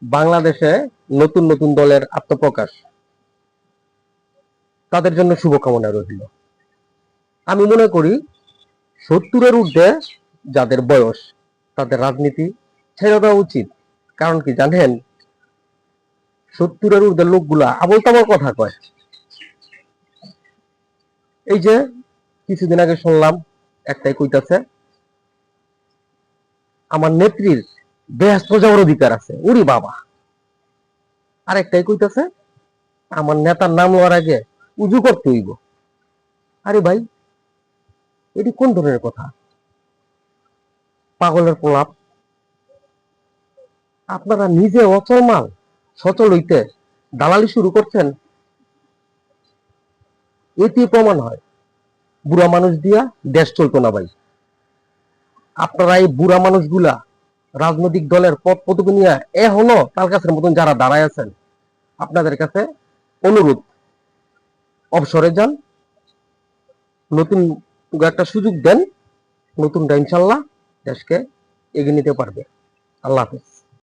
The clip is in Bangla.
বাংলাদেশে নতুন নতুন দলের আত্মপ্রকাশ, তাদের জন্য শুভকামনা রইল। আমি মনে করি 70-এর ঊর্ধ্বে যাদের বয়স, তাদের রাজনীতি ছেড়ে দেওয়া উচিত। কারণ কি জানেন, 70-এর ঊর্ধ্বের লোকগুলা আবল তাবল কথা কয়। এই যে কিছুদিন আগে শুনলাম একটাই কইতাছে আমার নেত্রীর বেহেশত যাওয়ার অধিকার আছে। উরি বাবা! আরেকটাই কইতাছে আমার নেতার নাম লওয়ার আগে উজু করতে হইব। আরে ভাই, এটি কোন ধরনের কথা? পাগলের প্রলাপ। আপনারা নিজে অচল মাল সচল হইতে দালালি শুরু করছেন। এটি প্রমাণ হয় বুড়া মানুষ দিয়া দেশ চলতো না ভাই। আপনারা এই বুড়া মানুষগুলা রাজনৈতিক দলের পদ পদবি নিয়ে এখনো তাল গাছের মতন যারা দাঁড়ায় আছেন, আপনাদের কাছে অনুরোধ, অবসরে যান, নতুন একটা সুযোগ দেন, নতুন ইনশাল্লাহ দেশকে এগিয়ে নিতে পারবে। আল্লাহ হাফেজ।